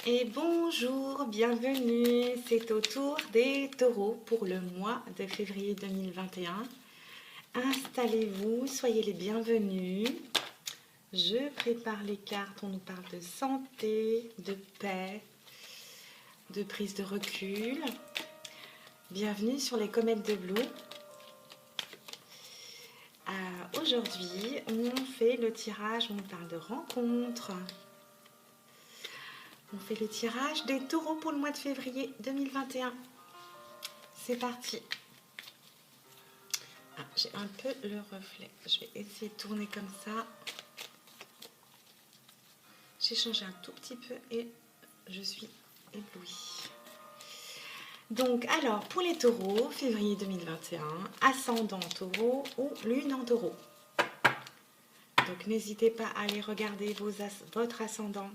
Et bonjour, bienvenue, c'est au tour des taureaux pour le mois de février 2021. Installez-vous, soyez les bienvenus. Je prépare les cartes, on nous parle de santé, de paix, de prise de recul. Bienvenue sur les comètes de Blue. Aujourd'hui, on fait le tirage, on nous parle de rencontres. On fait le tirage des taureaux pour le mois de février 2021. C'est parti. J'ai un peu le reflet. Je vais essayer de tourner comme ça. J'ai changé un tout petit peu et je suis éblouie. Donc, alors, pour les taureaux, février 2021, ascendant taureau ou lune en taureau. Donc, n'hésitez pas à aller regarder votre ascendant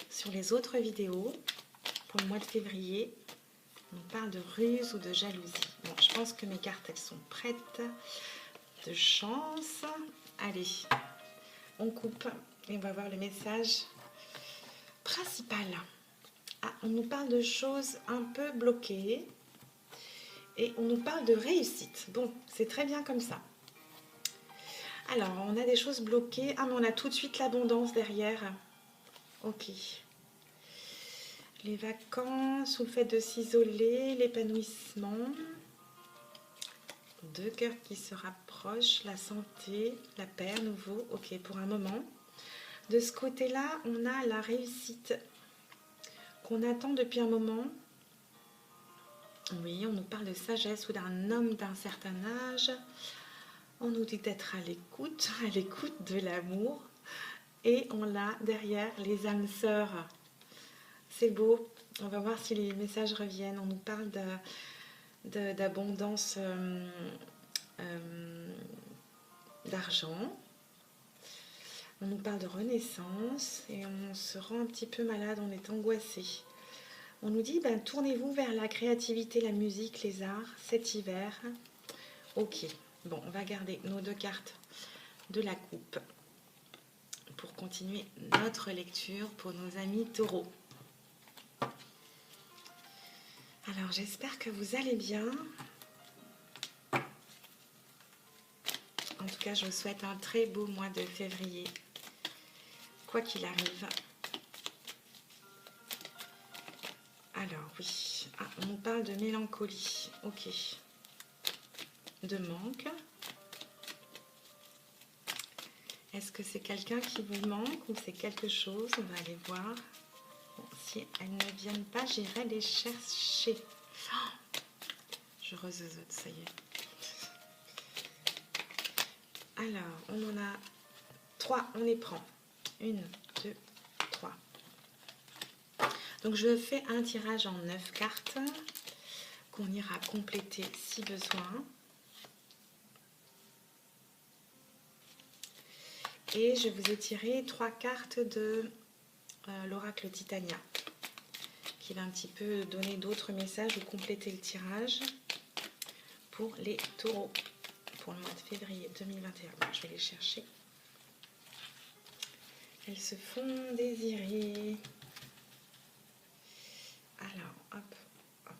sur les autres vidéos. Pour le mois de février, on parle de ruse ou de jalousie. Bon, je pense que mes cartes, elles sont prêtes. De chance. Allez, on coupe et on va voir le message principal. On nous parle de choses un peu bloquées et on nous parle de réussite. Bon, c'est très bien comme ça. Alors, on a des choses bloquées. Mais on a tout de suite l'abondance derrière. Ok. Les vacances ou le fait de s'isoler, l'épanouissement. Deux cœurs qui se rapprochent, la santé, la paix à nouveau. Ok, pour un moment. De ce côté-là, on a la réussite qu'on attend depuis un moment. Oui, on nous parle de sagesse ou d'un homme d'un certain âge. On nous dit d'être à l'écoute de l'amour. Et on a derrière les âmes sœurs. C'est beau. On va voir si les messages reviennent. On nous parle d'abondance d'argent. On nous parle de renaissance et on se rend un petit peu malade, on est angoissé. On nous dit, tournez-vous vers la créativité, la musique, les arts cet hiver. Ok, bon, on va garder nos deux cartes de la coupe pour continuer notre lecture pour nos amis taureaux. Alors, j'espère que vous allez bien. En tout cas, je vous souhaite un très beau mois de février, quoi qu'il arrive. Alors, oui. On nous parle de mélancolie. Ok. De manque. Est-ce que c'est quelqu'un qui vous manque ou c'est quelque chose? On va aller voir. Bon, si elles ne viennent pas, j'irai les chercher. Oh, je rezozote, ça y est. Alors, on en a 3, on les prend. 1, 2, 3. Donc, je fais un tirage en 9 cartes qu'on ira compléter si besoin. Et je vous ai tiré 3 cartes de l'oracle Titania, qui va un petit peu donner d'autres messages ou compléter le tirage pour les taureaux pour le mois de février 2021. Bon, je vais les chercher. Elles se font désirer. Alors, hop, hop.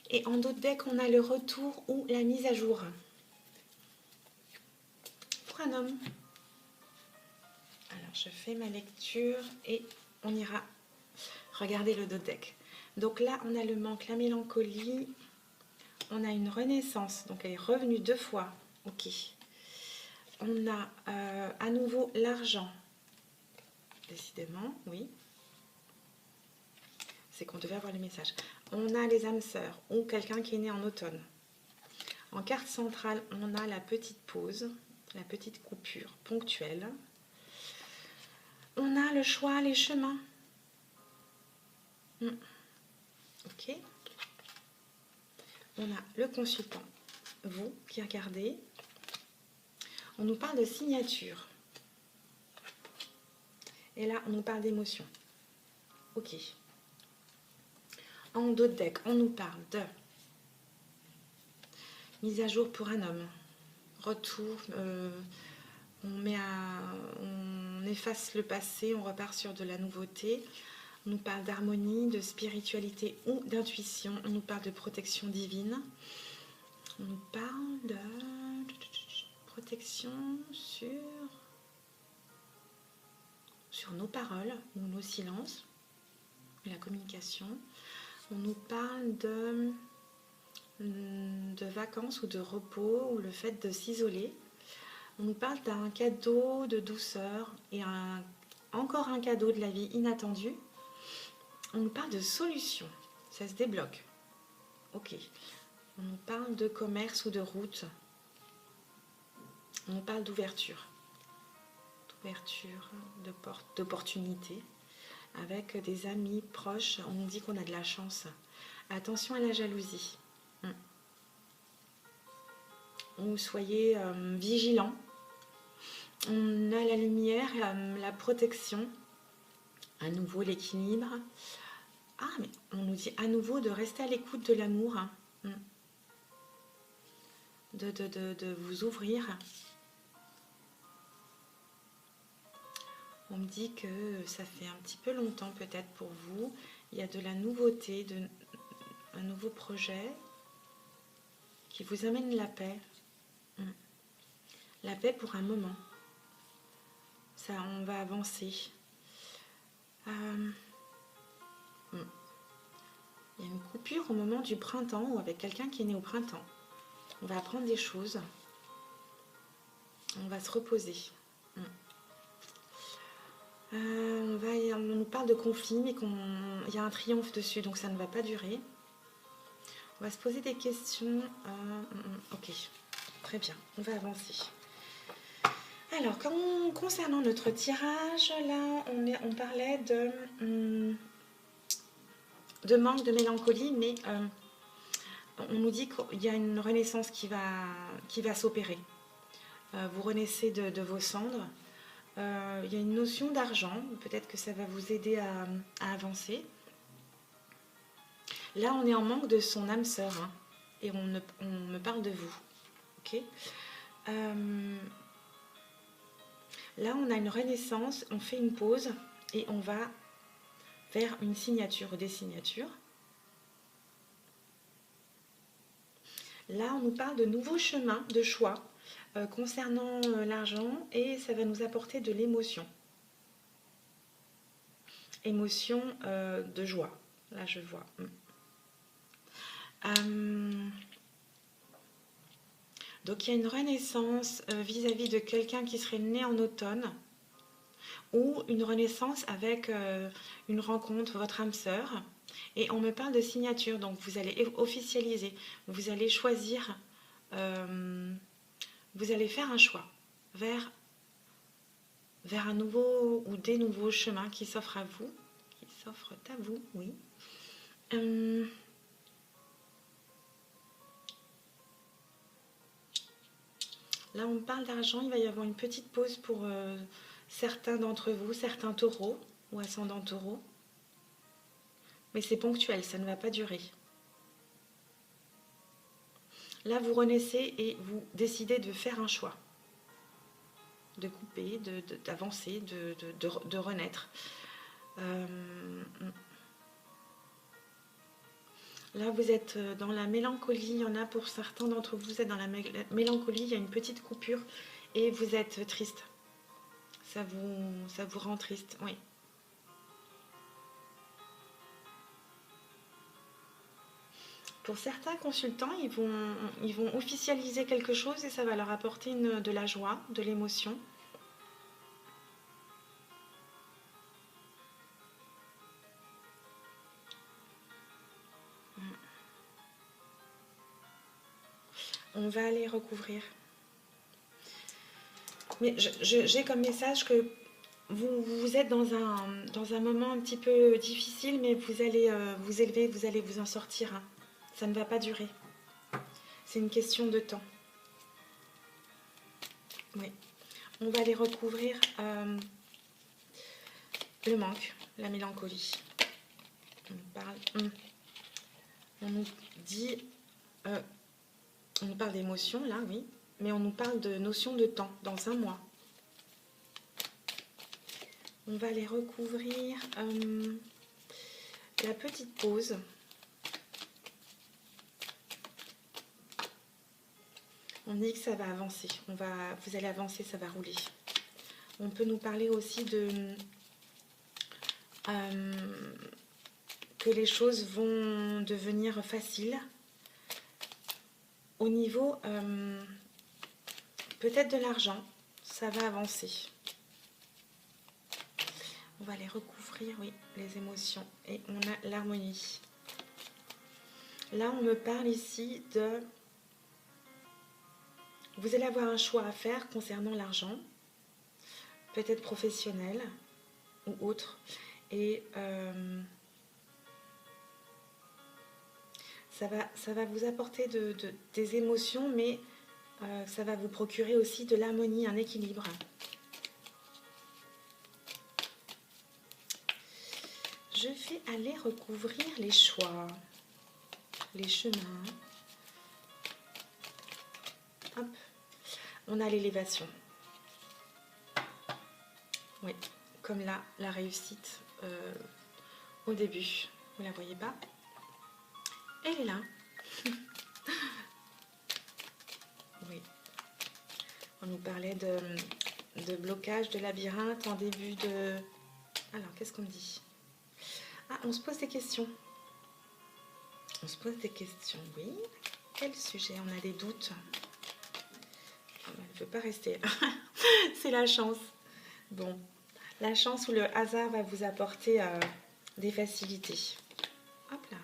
Et en d'autres decks, on a le retour ou la mise à jour. Pour un homme. Alors, je fais ma lecture et on ira regarder le d'autres deck. Donc là, on a le manque, la mélancolie. On a une renaissance, donc elle est revenue 2 fois. Ok. On a à nouveau l'argent. Décidément, oui. C'est qu'on devait avoir le message. On a les âmes sœurs ou quelqu'un qui est né en automne. En carte centrale, on a la petite pause, la petite coupure ponctuelle. On a le choix, les chemins. Ok. On a le consultant, vous qui regardez. On nous parle de signature. Et là, on nous parle d'émotion. Ok. En dos de deck, on nous parle de mise à jour pour un homme. Retour, on efface le passé, on repart sur de la nouveauté. On nous parle d'harmonie, de spiritualité ou d'intuition. On nous parle de protection divine. On nous parle de protection sur nos paroles ou nos silences, la communication. On nous parle de vacances ou de repos ou le fait de s'isoler. On nous parle d'un cadeau de douceur et encore un cadeau de la vie inattendu. On nous parle de solutions, ça se débloque. Ok. On nous parle de commerce ou de route. On nous parle d'ouverture. D'ouverture, de porte, d'opportunité. Avec des amis proches, on nous dit qu'on a de la chance. Attention à la jalousie. Ou soyez vigilants. On a la lumière, la protection. À nouveau l'équilibre. Ah, mais on nous dit à nouveau de rester à l'écoute de l'amour. De vous ouvrir. On me dit que ça fait un petit peu longtemps peut-être pour vous. Il y a de la nouveauté, un nouveau projet qui vous amène la paix. La paix pour un moment. Ça, on va avancer. Il y a une coupure au moment du printemps ou avec quelqu'un qui est né au printemps. On va apprendre des choses. On va se reposer. On nous parle de conflit, mais il y a un triomphe dessus, donc ça ne va pas durer. On va se poser des questions. Ok, très bien, on va avancer. Alors, concernant notre tirage, là, on parlait de manque de mélancolie, mais on nous dit qu'il y a une renaissance qui va s'opérer. Vous renaissez de vos cendres. Il y a une notion d'argent, peut-être que ça va vous aider à avancer. Là, on est en manque de son âme sœur, et on me parle de vous. Ok. Là, on a une renaissance, on fait une pause et on va vers une signature ou des signatures. Là, on nous parle de nouveaux chemins, de choix concernant l'argent et ça va nous apporter de l'émotion. Émotion de joie. Là, je vois. Donc, il y a une renaissance vis-à-vis de quelqu'un qui serait né en automne ou une renaissance avec une rencontre, votre âme sœur. Et on me parle de signature, donc vous allez officialiser, vous allez choisir, vous allez faire un choix vers un nouveau ou des nouveaux chemins qui s'offrent à vous, oui. Là, on parle d'argent, il va y avoir une petite pause pour certains d'entre vous, certains taureaux ou ascendants taureaux. Mais c'est ponctuel, ça ne va pas durer. Là, vous renaissez et vous décidez de faire un choix. De couper, d'avancer, de renaître. Là, vous êtes dans la mélancolie. Il y en a pour certains d'entre vous, vous êtes dans la mélancolie. Il y a une petite coupure et vous êtes triste. Ça vous rend triste, oui. Pour certains consultants, ils vont officialiser quelque chose et ça va leur apporter de la joie, de l'émotion. On va aller recouvrir. Mais j'ai comme message que vous êtes dans un moment un petit peu difficile, mais vous allez vous élever, vous allez vous en sortir. Ça ne va pas durer. C'est une question de temps. Oui. On va aller recouvrir le manque, la mélancolie. On nous dit, on nous parle d'émotions là, oui, mais on nous parle de notion de temps, dans un mois. On va aller recouvrir la petite pause. On dit que ça va avancer, vous allez avancer, ça va rouler. On peut nous parler aussi de que les choses vont devenir faciles au niveau peut-être de l'argent, ça va avancer. On va les recouvrir, oui, les émotions. Et on a l'harmonie. Là, on me parle ici de... Vous allez avoir un choix à faire concernant l'argent, peut-être professionnel ou autre. Et ça va vous apporter des émotions, mais ça va vous procurer aussi de l'harmonie, un équilibre. Je vais aller recouvrir les choix, les chemins. Hop. On a l'élévation. Oui, comme là, la réussite au début. Vous la voyez pas? Elle est là. Oui. On nous parlait de blocage, de labyrinthe en début de... Alors, qu'est-ce qu'on dit? Ah, on se pose des questions. On se pose des questions, oui. Quel sujet? On a des doutes. Elle ne veut pas rester. C'est la chance. Bon, la chance ou le hasard va vous apporter des facilités. Hop là.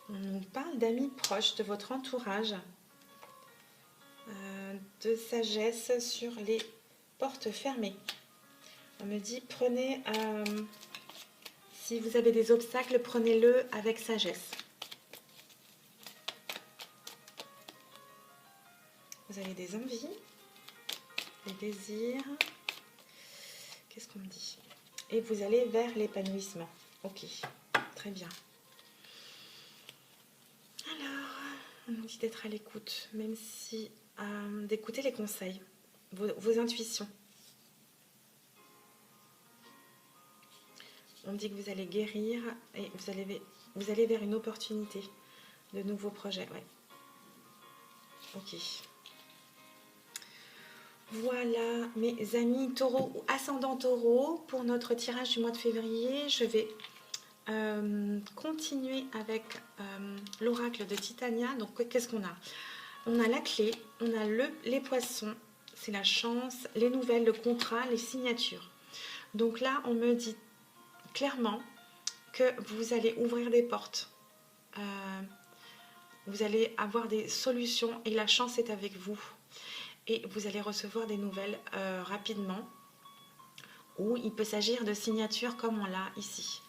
On nous parle d'amis proches, de votre entourage, de sagesse sur les portes fermées. On me dit, prenez... si vous avez des obstacles, prenez-le avec sagesse. Vous avez des envies, des désirs. Qu'est-ce qu'on me dit? Et vous allez vers l'épanouissement. Ok, très bien. Alors, on nous dit d'être à l'écoute, même si... d'écouter les conseils, vos intuitions. On dit que vous allez guérir et vous allez vers une opportunité de nouveaux projets. Ouais. Ok. Voilà, mes amis taureaux ou ascendant taureau, pour notre tirage du mois de février, je vais continuer avec l'oracle de Titania. Donc, qu'est-ce qu'on a? On a la clé, on a les poissons, c'est la chance, les nouvelles, le contrat, les signatures. Donc là, on me dit clairement que vous allez ouvrir des portes. Vous allez avoir des solutions et la chance est avec vous. Et vous allez recevoir des nouvelles rapidement. Ou il peut s'agir de signatures comme on l'a ici.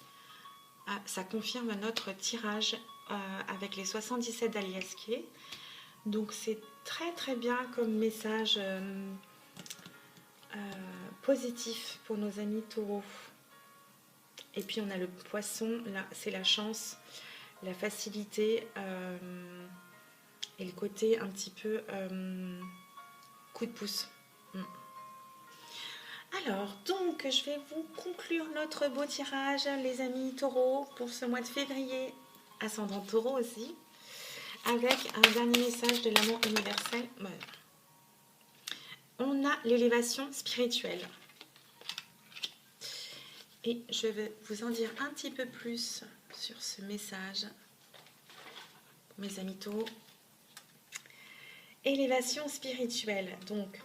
Ça confirme notre tirage avec les 77 d'Aliaske. Donc c'est très très bien comme message positif pour nos amis taureaux. Et puis on a le poisson, là c'est la chance, la facilité et le côté un petit peu coup de pouce. Alors, donc, je vais vous conclure notre beau tirage, les amis taureaux, pour ce mois de février, ascendant taureau aussi, avec un dernier message de l'amour universel. On a l'élévation spirituelle. Et je vais vous en dire un petit peu plus sur ce message, mes amis taureaux. Élévation spirituelle, donc...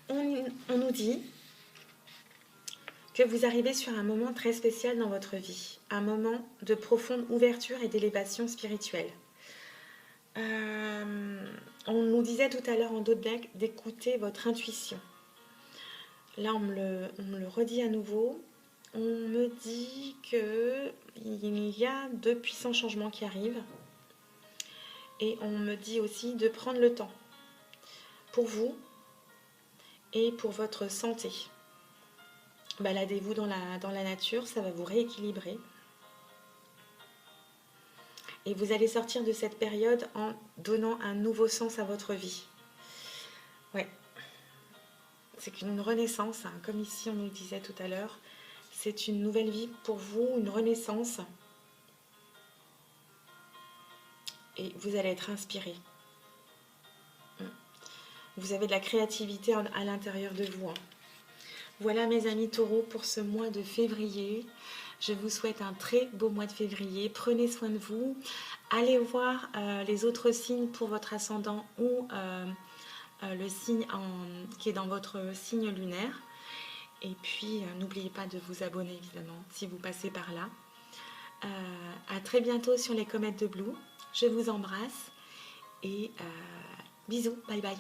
On nous dit que vous arrivez sur un moment très spécial dans votre vie, un moment de profonde ouverture et d'élévation spirituelle. On nous disait tout à l'heure en dos de deck d'écouter votre intuition. Là, on me le redit à nouveau. on me dit qu'il y a de puissants changements qui arrivent. Et on me dit aussi de prendre le temps pour vous et pour votre santé. Baladez-vous dans la nature, ça va vous rééquilibrer. Et vous allez sortir de cette période en donnant un nouveau sens à votre vie. Ouais, c'est une renaissance, hein, comme ici on nous le disait tout à l'heure. C'est une nouvelle vie pour vous, une renaissance. Et vous allez être inspiré. Vous avez de la créativité à l'intérieur de vous. Voilà mes amis taureaux pour ce mois de février. Je vous souhaite un très beau mois de février. Prenez soin de vous. Allez voir les autres signes pour votre ascendant ou le signe qui est dans votre signe lunaire. Et puis n'oubliez pas de vous abonner évidemment si vous passez par là. À très bientôt sur les comètes de Blue. Je vous embrasse et bisous, bye bye.